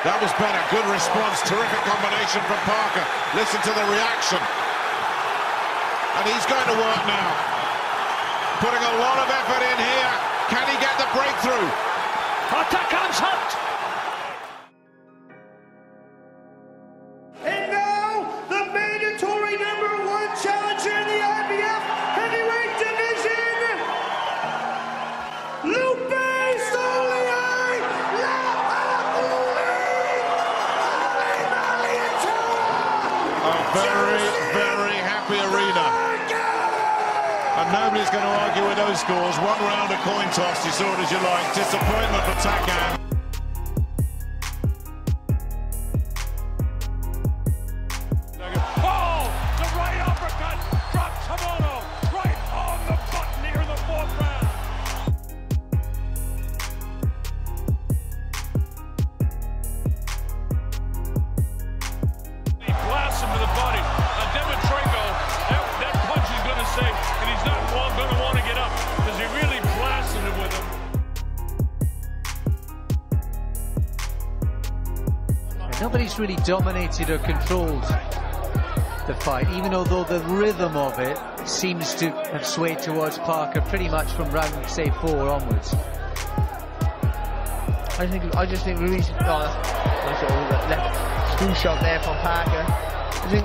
That was better. Good response. Terrific combination from Parker. Listen to the reaction. And he's going to work now. Putting a lot of effort in here. Can he get the breakthrough? Parker comes hot. And now, the mandatory #1 challenger in the IBF heavyweight division, Lupe Very, very happy arena. And nobody's going to argue with those scores. One round of coin toss, you saw it as you like. Disappointment for Takan. Oh, the right uppercut drops Hamano right on the button here in the 4th round. He blasts him to the body. Demetrenko, that punch is going to say, and he's not going to want to get up because he really blasted him with him. Nobody's really dominated or controlled the fight, even although the rhythm of it seems to have swayed towards Parker pretty much from round, say, 4 onwards. I just think Ruiz nice little left screw shot there from Parker. And a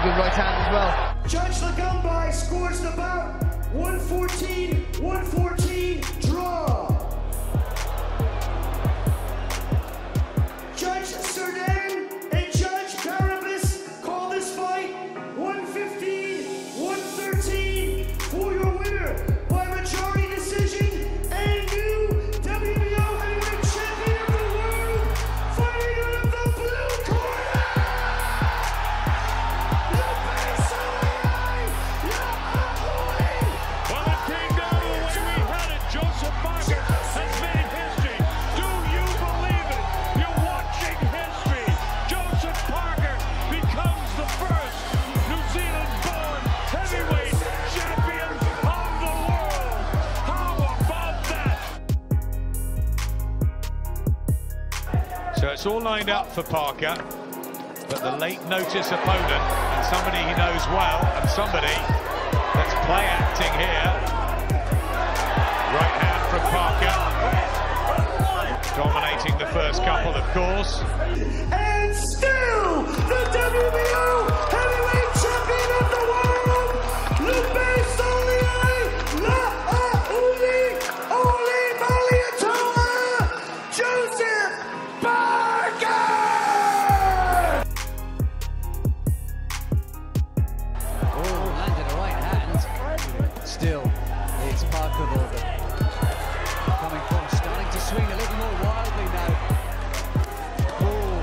good right hand as well. Judge Lagumbai scores the bout 114 draw. Judge Suared and Judge Barabas call this fight 115-113 for your winner by majority decision and new WBO heavyweight champion of the world, fighting out of the blue corner. Well, it came down to the way we had it. Joseph Parker has made history. Do you believe it? You're watching history. Joseph Parker becomes the first New Zealand-born heavyweight champion of the world. How about that? So it's all lined up for Parker, but the late notice opponent, and somebody he knows well, and somebody that's play acting here. Right hand from Parker. Dominating the first couple, of course. And still the WBO heavyweight champion of the world, Lupe Oli Maliatoa, Joseph Parker! Oh, landed a right hand. Still, it's Parker though. Coming forward, starting to swing a little more wildly now. Oh,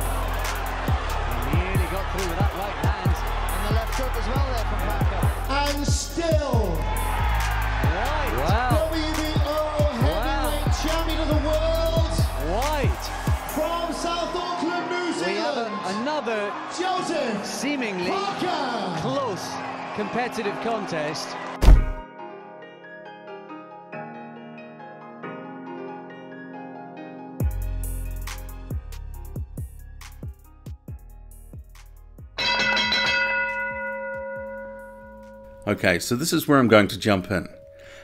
he nearly got through with that right hand. And the left hook as well there from Parker. And still, Right. Wow. WBO heavyweight champion of the world White. from South Auckland, New We have Zealand, another Joseph seemingly Parker. close competitive contest. Okay, so this is where I'm going to jump in.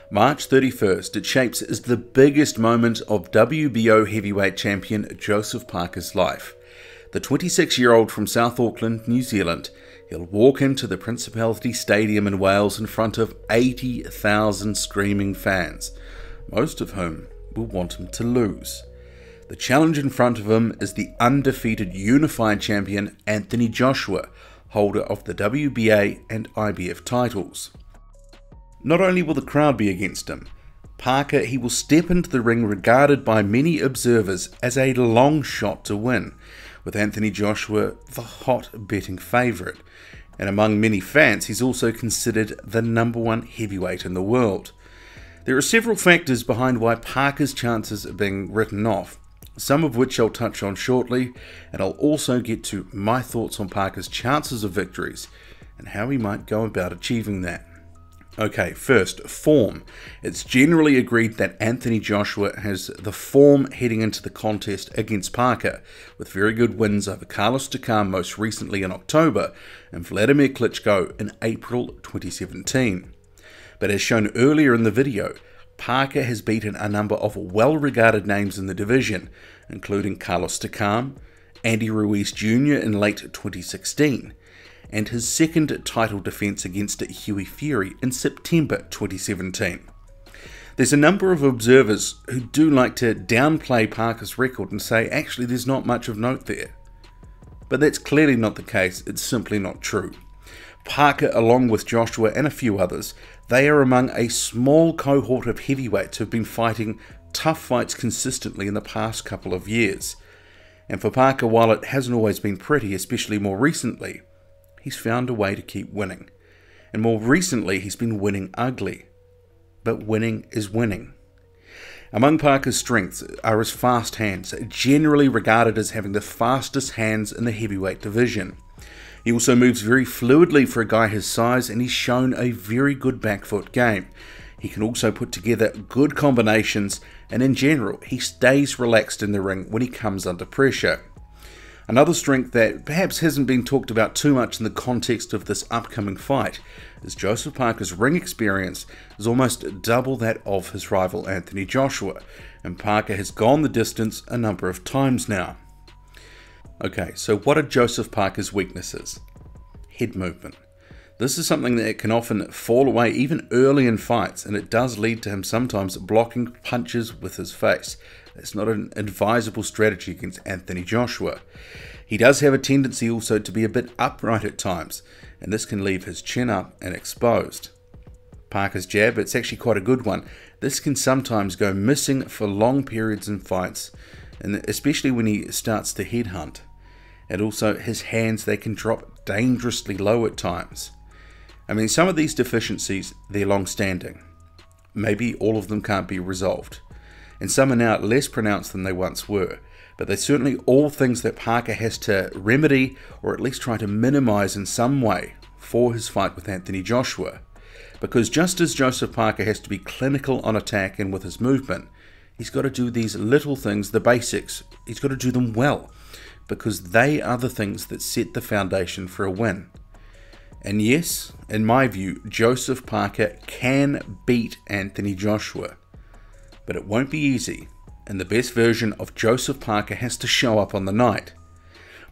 March 31st, it shapes as the biggest moment of WBO heavyweight champion Joseph Parker's life. The 26-year-old from South Auckland, New Zealand, he'll walk into the Principality Stadium in Wales in front of 80,000 screaming fans, most of whom will want him to lose. The challenge in front of him is the undefeated unified champion Anthony Joshua, holder of the WBA and IBF titles. Not only will the crowd be against him, Parker he will step into the ring regarded by many observers as a long shot to win, with Anthony Joshua the hot betting favourite, and among many fans he's also considered the #1 heavyweight in the world. There are several factors behind why Parker's chances are being written off, some of which I'll touch on shortly, and I'll also get to my thoughts on Parker's chances of victories and how he might go about achieving that. Okay, first, form. It's generally agreed that Anthony Joshua has the form heading into the contest against Parker, with very good wins over Carlos Takam most recently in October and Vladimir Klitschko in April 2017. But as shown earlier in the video, Parker has beaten a number of well-regarded names in the division, including Carlos Takam, Andy Ruiz Jr. in late 2016, and his second title defense against Hughie Fury in September 2017. There's a number of observers who do like to downplay Parker's record and say actually there's not much of note there. But that's clearly not the case, it's simply not true. Parker, along with Joshua and a few others, they are among a small cohort of heavyweights who've been fighting tough fights consistently in the past couple of years. And for Parker, while it hasn't always been pretty, especially more recently, he's found a way to keep winning. And more recently, he's been winning ugly. But winning is winning. Among Parker's strengths are his fast hands, generally regarded as having the fastest hands in the heavyweight division. He also moves very fluidly for a guy his size, and he's shown a very good back foot game. He can also put together good combinations, and in general, he stays relaxed in the ring when he comes under pressure. Another strength that perhaps hasn't been talked about too much in the context of this upcoming fight is Joseph Parker's ring experience is almost double that of his rival Anthony Joshua, and Parker has gone the distance a number of times now. Okay, so what are Joseph Parker's weaknesses? Head movement. This is something that can often fall away even early in fights, and it does lead to him sometimes blocking punches with his face. That's not an advisable strategy against Anthony Joshua. He does have a tendency also to be a bit upright at times, and this can leave his chin up and exposed. Parker's jab, it's actually quite a good one. This can sometimes go missing for long periods in fights, and especially when he starts to headhunt. And also his hands, they can drop dangerously low at times. I mean, some of these deficiencies, they're long-standing. Maybe all of them can't be resolved. And some are now less pronounced than they once were. But they're certainly all things that Parker has to remedy, or at least try to minimize in some way for his fight with Anthony Joshua. Because just as Joseph Parker has to be clinical on attack and with his movement, he's got to do these little things, the basics. He's got to do them well, because they are the things that set the foundation for a win. And yes, in my view, Joseph Parker can beat Anthony Joshua. But it won't be easy, and the best version of Joseph Parker has to show up on the night.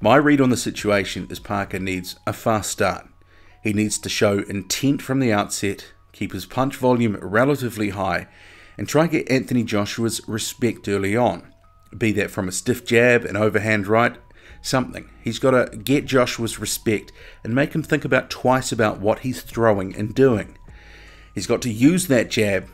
My read on the situation is Parker needs a fast start. He needs to show intent from the outset, keep his punch volume relatively high, and try to get Anthony Joshua's respect early on. Be that from a stiff jab, an overhand right, something. He's got to get Joshua's respect and make him think about twice about what he's throwing and doing. He's got to use that jab,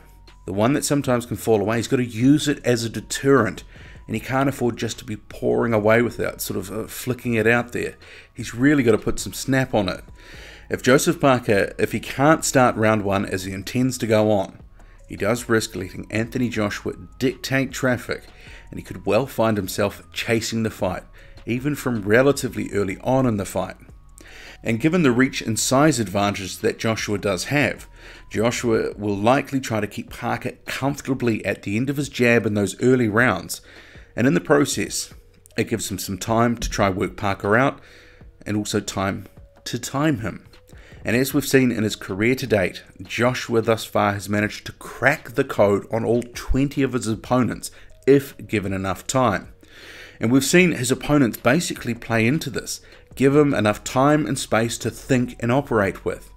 the one that sometimes can fall away. He's got to use it as a deterrent, and he can't afford just to be pouring away with it, sort of flicking it out there. He's really got to put some snap on it. If Joseph Parker, if he can't start round one as he intends to go on, he does risk letting Anthony Joshua dictate traffic, and he could well find himself chasing the fight, even from relatively early on in the fight. And given the reach and size advantage that Joshua does have, Joshua will likely try to keep Parker comfortably at the end of his jab in those early rounds, and in the process, it gives him some time to try work Parker out, and also time to time him. And as we've seen in his career to date, Joshua thus far has managed to crack the code on all 20 of his opponents, if given enough time. And we've seen his opponents basically play into this, give him enough time and space to think and operate with.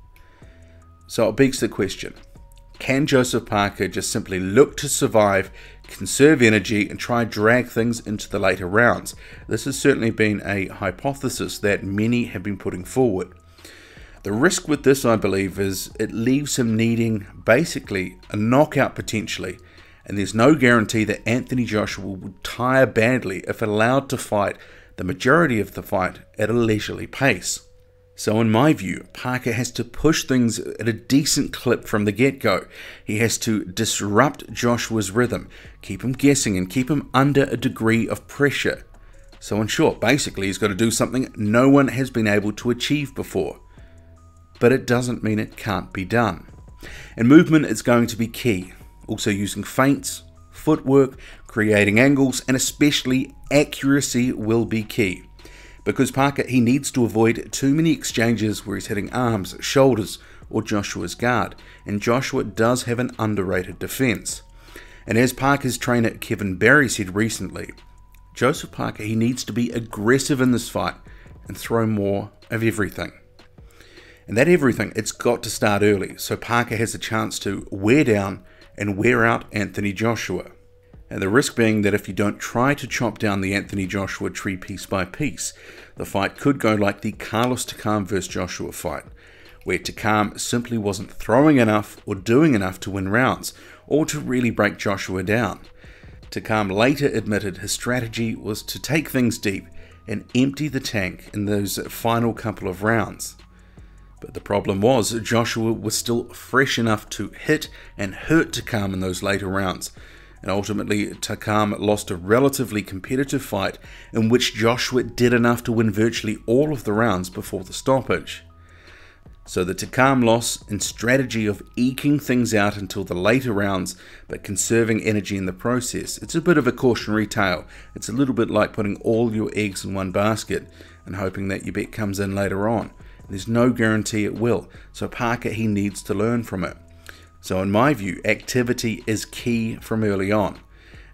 So it begs the question, can Joseph Parker just simply look to survive, conserve energy, and try and drag things into the later rounds? This has certainly been a hypothesis that many have been putting forward. The risk with this, I believe, is it leaves him needing basically a knockout potentially, and there's no guarantee that Anthony Joshua would tire badly if allowed to fight the majority of the fight at a leisurely pace. So in my view, Parker has to push things at a decent clip from the get-go. He has to disrupt Joshua's rhythm, keep him guessing, and keep him under a degree of pressure. So in short, basically he's got to do something no one has been able to achieve before. But it doesn't mean it can't be done. And movement is going to be key. Also using feints, footwork, creating angles, and especially accuracy will be key. Because Parker, he needs to avoid too many exchanges where he's hitting arms, shoulders, or Joshua's guard. And Joshua does have an underrated defense. And as Parker's trainer Kevin Barry said recently, Joseph Parker, he needs to be aggressive in this fight and throw more of everything. And that everything, it's got to start early, so Parker has a chance to wear down and wear out Anthony Joshua. And the risk being that if you don't try to chop down the Anthony Joshua tree piece by piece, the fight could go like the Carlos Takam vs Joshua fight, where Takam simply wasn't throwing enough or doing enough to win rounds, or to really break Joshua down. Takam later admitted his strategy was to take things deep and empty the tank in those final couple of rounds. But the problem was Joshua was still fresh enough to hit and hurt Takam in those later rounds, and ultimately Takam lost a relatively competitive fight in which Joshua did enough to win virtually all of the rounds before the stoppage. So the Takam loss and strategy of eking things out until the later rounds but conserving energy in the process, it's a bit of a cautionary tale. It's a little bit like putting all your eggs in one basket and hoping that your bet comes in later on. There's no guarantee it will, so Parker, he needs to learn from it. So in my view, activity is key from early on.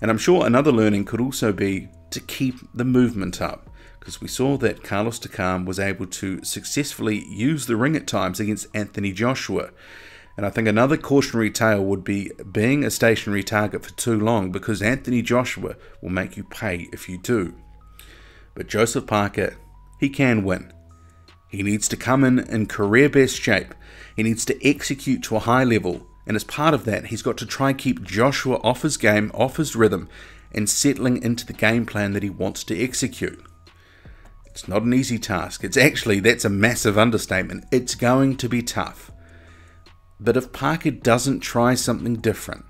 And I'm sure another learning could also be to keep the movement up, because we saw that Carlos Takam was able to successfully use the ring at times against Anthony Joshua. And I think another cautionary tale would be being a stationary target for too long, because Anthony Joshua will make you pay if you do. But Joseph Parker, he can win. He needs to come in career best shape. He needs to execute to a high level, and as part of that, he's got to try and keep Joshua off his game, off his rhythm, and settling into the game plan that he wants to execute. It's not an easy task. That's a massive understatement. It's going to be tough. But if Parker doesn't try something different,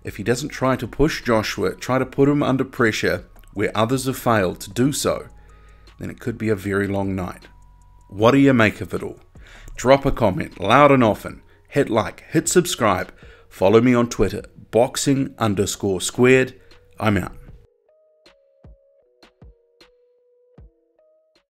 if he doesn't try to push Joshua, try to put him under pressure where others have failed to do so, then it could be a very long night. What do you make of it all? Drop a comment loud and often. Hit like, hit subscribe. Follow me on Twitter, boxing_squared. I'm out.